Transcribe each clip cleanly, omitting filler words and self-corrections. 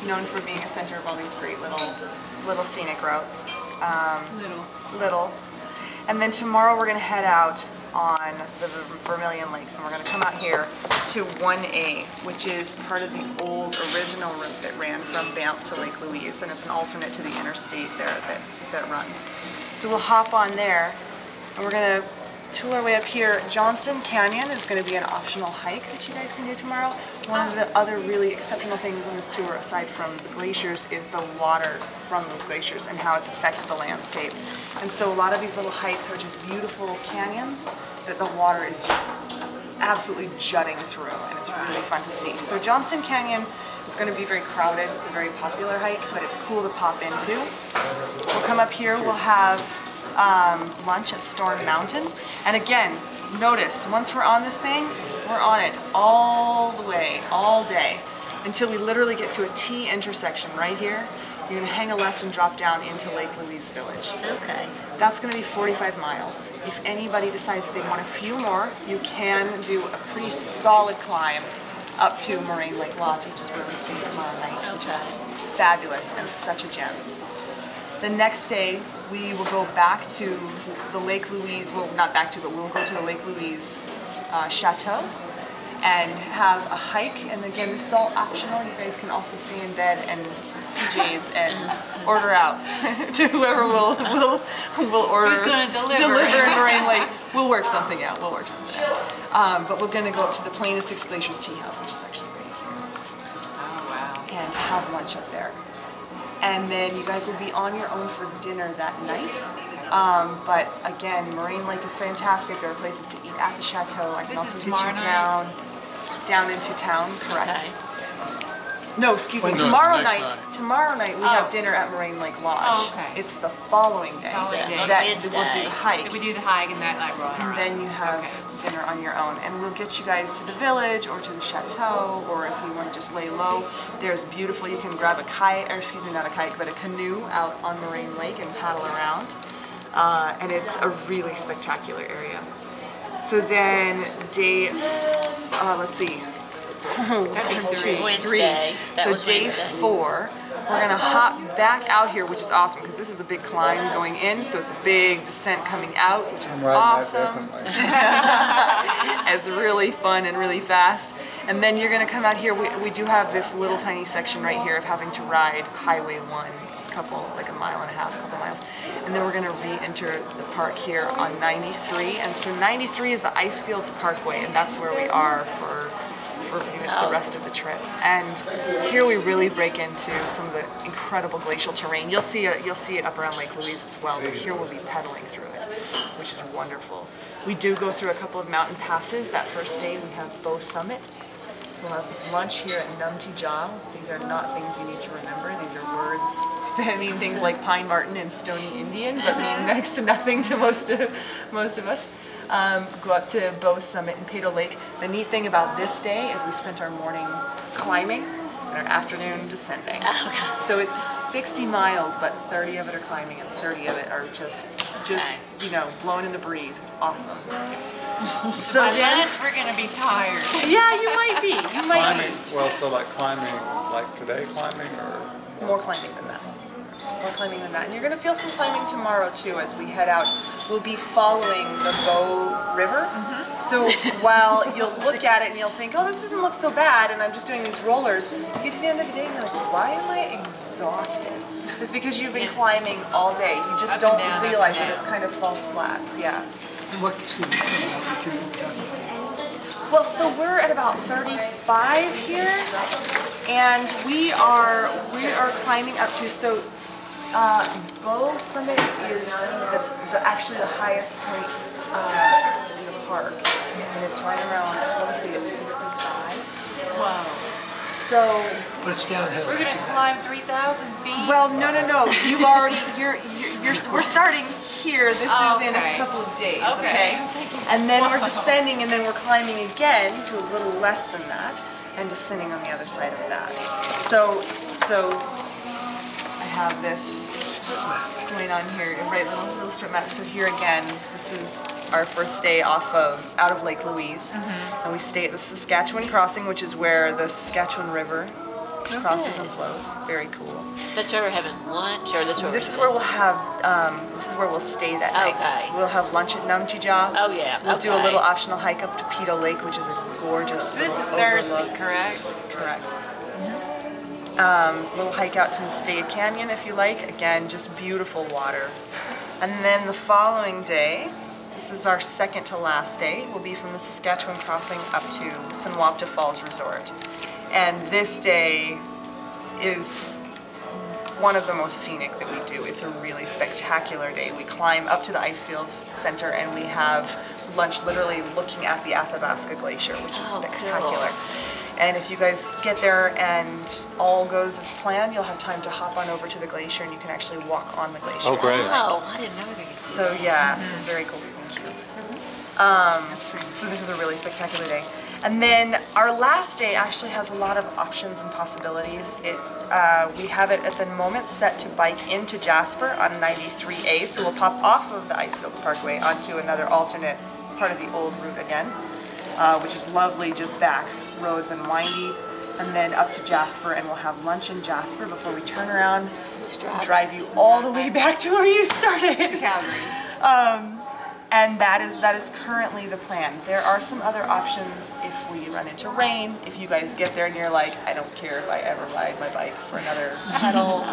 known for being a center of all these great little scenic routes. Little. And then tomorrow we're going to head out on the Vermilion Lakes, and we're going to come out here to 1A, which is part of the old original route that ran from Banff to Lake Louise, and it's an alternate to the interstate there that runs. So we'll hop on there, and we're going to tool our way up here. Johnston Canyon is going to be an optional hike that you guys can do tomorrow. One of the other really exceptional things on this tour, aside from the glaciers, is the water from those glaciers and how it's affected the landscape. And so a lot of these little hikes are just beautiful canyons that the water is just absolutely jutting through, and it's really fun to see. So Johnston Canyon is going to be very crowded. It's a very popular hike, but it's cool to pop into. We'll come up here, we'll have lunch at Storm Mountain. And again, notice, once we're on this thing, we're on it all the way, all day, until we literally get to a T intersection right here. You're going to hang a left and drop down into Lake Louise Village. Okay. That's going to be 45 miles. If anybody decides they want a few more, you can do a pretty solid climb up to Moraine Lake Lodge, which is where we stay tomorrow night, which is fabulous and such a gem. The next day, we will go back to the Lake Louise, well, not back to, but we'll go to the Lake Louise Chateau and have a hike. And again, this is all optional. You guys can also stay in bed and PJs and order out to whoever will order. Who's going to deliver in Moraine Lake. We'll work something out. But we're going to go up to the Plain of Six Glaciers Tea House, which is actually right here. Oh, wow. And have lunch up there. And then you guys will be on your own for dinner that night. But again, Moraine Lake is fantastic. There are places to eat at the chateau. I can also get you down into town. Correct. Okay. No, excuse me. Tomorrow night we have dinner at Moraine Lake Lodge. Oh, okay. It's the following day that we'll do the hike. If we do the hike and that night we're on our own. Then you have dinner on your own, and we'll get you guys to the village or to the chateau, or if you want to just lay low, there's beautiful. You can grab a kayak, or excuse me, not a kayak, but a canoe out on Moraine Lake and paddle around, and it's a really spectacular area. So then day, let's see. Wednesday. That was day Wednesday. 4, we're gonna hop back out here, which is awesome because this is a big climb going in, so it's a big descent coming out, which is awesome. It's really fun and really fast. And then you're gonna come out here. We do have this little tiny section right here of having to ride Highway 1. It's like a mile and a half, a couple miles. And then we're gonna re-enter the park here on 93. And so 93 is the Icefields Parkway, and that's where we are for pretty much the rest of the trip. And here we really break into some of the incredible glacial terrain. You'll see it up around Lake Louise as well, but here we'll be pedaling through it, which is wonderful. We do go through a couple of mountain passes. That first day we have Bow Summit. We'll have lunch here at Numti Jal. These are not things you need to remember. These are words that mean things like Pine Marten and Stony Indian, but mean next to nothing to most of us. Go up to Bow Summit and Pado Lake. The neat thing about this day is we spent our morning climbing and our afternoon descending. So it's 60 miles, but 30 of it are climbing and 30 of it are just blowing in the breeze. It's awesome. So By lunch we're gonna be tired. Yeah, you might be. Climbing, well, so like climbing, like today climbing, or? More climbing than that. More climbing than that. And you're going to feel some climbing tomorrow too as we head out. We'll be following the Bow River. So while you'll look at it and you'll think, oh, this doesn't look so bad, and I'm just doing these rollers, you get to the end of the day and you're like, why am I exhausted? It's because you've been climbing all day. You just don't realize that it's kind of false flats. Yeah. What altitude? Well, so we're at about 35 here, and we are climbing up to, so Bow Summit is actually the highest point in the park, and it's right around, I want to say it's 65. Wow. So, But it's downhill. We're gonna climb 3,000 feet. well, no. You've already, we're starting here. This is in a couple of days, okay? And then we're descending, and then we're climbing again to a little less than that, and descending on the other side of that. So I have this going on here, right, little strip map. So here again, this is our first day out of Lake Louise, and we stay at the Saskatchewan crossing, which is where the Saskatchewan River crosses and flows. Very cool. That's where we're having lunch, or this? This is where we'll have. This is where we'll stay that night. Okay. We'll have lunch at Numtijah. Oh yeah. We'll do a little optional hike up to Pedo Lake, which is a gorgeous. This is little Thursday, overlook. correct? Correct. Little hike out to Mistake Canyon if you like. Again, just beautiful water. And then the following day, this is our second to last day, will be from the Saskatchewan crossing up to Sinwapta Falls Resort. And this day is one of the most scenic that we do. It's a really spectacular day. We climb up to the Icefields Center and we have lunch literally looking at the Athabasca Glacier, which is spectacular. Cool. And if you guys get there and all goes as planned, you'll have time to hop on over to the glacier and you can actually walk on the glacier. Oh, great. Oh, I didn't know we were going to do So yeah, so very cool. So this is a really spectacular day. And then our last day actually has a lot of options and possibilities. We have it at the moment set to bike into Jasper on 93A, so we'll pop off of the Icefields Parkway onto another alternate part of the old route again, which is lovely, just back roads and windy, and then up to Jasper, and we'll have lunch in Jasper before we turn around and drive you all the way back to where you started. Calgary. And that is currently the plan. There are some other options if we run into rain, if you guys get there and you're like, I don't care if I ever ride my bike for another pedal,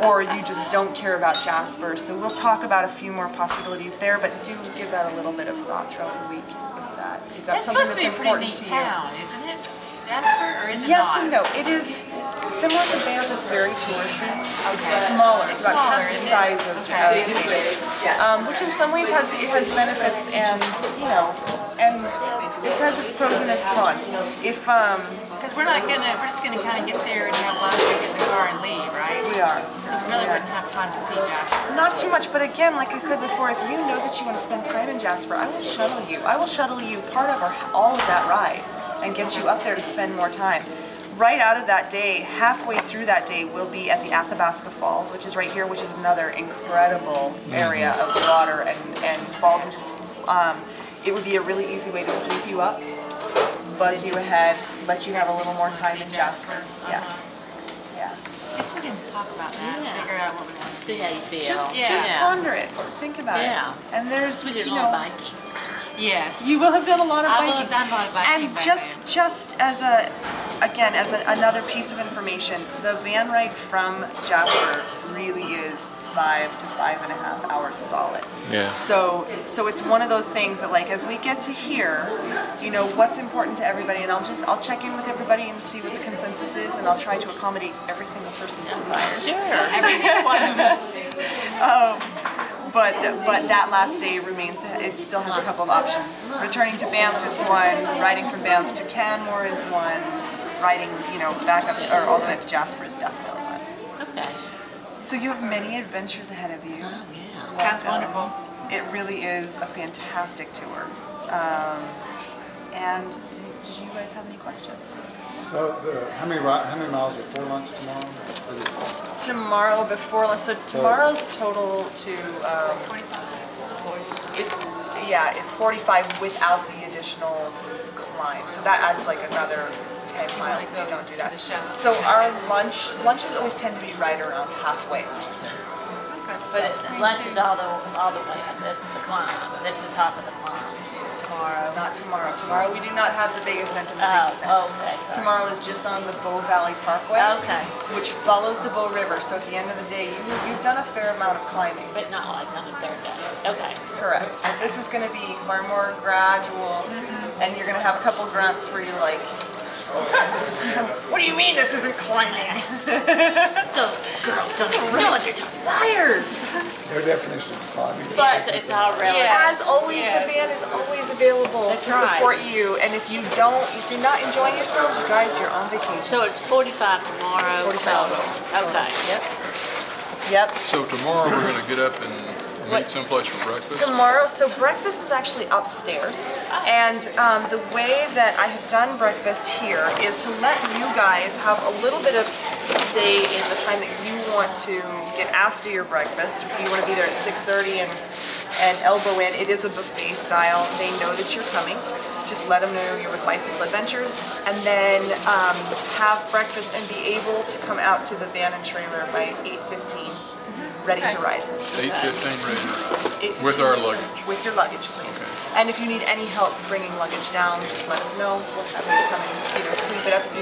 or you just don't care about Jasper. So we'll talk about a few more possibilities there, but do give that a little bit of thought throughout the week if that's That's something supposed to that's be a pretty important neat to you. town, isn't it? Jasper, or is it Yes not? and no. It is similar to Banff. It's very touristy. Okay. It's smaller. It's about Smaller, half the isn't it? size of Banff, which in some ways has benefits and and it has its pros and its cons. If Because we're just gonna kind of get there and have lunch and get in the car and leave, right? we are. We really wouldn't have time to see Jasper. Not too much, but again, like I said before, if you know that you want to spend time in Jasper, I will shuttle you. I will shuttle you part of all of that ride and get you up there to spend more time. Right out of that day, halfway through that day, we'll be at the Athabasca Falls, which is right here, which is another incredible area of water and falls, and just it would be a really easy way to sweep you up, buzz you ahead, let you have a little more time in Jasper. Yeah. I guess we can talk about that and figure out what we want to See how you feel. Just Yeah. ponder it, think about Yeah. it. And there's, We did a you lot know, of biking. Yes. you will have done a lot of I biking. will have done a lot of biking And back just as another piece of information, the van ride from Jasper really is 5 to 5.5 hours solid. Yeah. So it's one of those things that, like, as we get to here, what's important to everybody, and I'll check in with everybody and see what the consensus is, and I'll try to accommodate every single person's desires. Sure. Every single one of us. But that last day remains, it still has a couple of options. Returning to Banff is one, riding from Banff to Canmore is one, riding, back up or all the way up to Jasper is definitely one. Okay. So you have many adventures ahead of you. Oh yeah. Sounds wonderful. It really is a fantastic tour. And did you guys have any questions? So how many miles before lunch tomorrow? Is it? Tomorrow before lunch, so tomorrow's total to, it's 45 without the additional climb. So that adds like another 10 miles if you don't do that. So our lunches always tend to be right around halfway. But lunch is all the way up. That's the climb. That's the top of the climb. This is not tomorrow. Tomorrow we do not have the big ascent and the Oh, big ascent. okay, sorry. Tomorrow is just on the Bow Valley Parkway, Okay. which follows the Bow River. So at the end of the day, you've done a fair amount of climbing. But not like on the third day. Okay. Correct. This is going to be far more gradual, and you're going to have a couple grunts where you're like, what do you mean this isn't climbing? Those girls don't even know what they're talking about. Liars! Their definition of climbing. But It's all relative. Yeah. as always, the van is always available That's to right. support you. And if you're not enjoying yourselves, you guys, you're on vacation. So it's 45 tomorrow. 45 total. Okay. Yep. So tomorrow we're going to get up and What? meet someplace for breakfast? Tomorrow, so breakfast is actually upstairs, and the way that I have done breakfast here is to let you guys have a little bit of say in the time that you want to get after your breakfast. If you want to be there at 6:30 and elbow in, it is a buffet style. They know that you're coming. just let them know you're with Bicycle Adventures, and then have breakfast and be able to come out to the van and trailer by 8:15, ready to ride. 8:15 ready to ride. 8:15. With our luggage. With your luggage, please. Okay. And if you need any help bringing luggage down, just let us know. We'll have you come and either sweep it up if you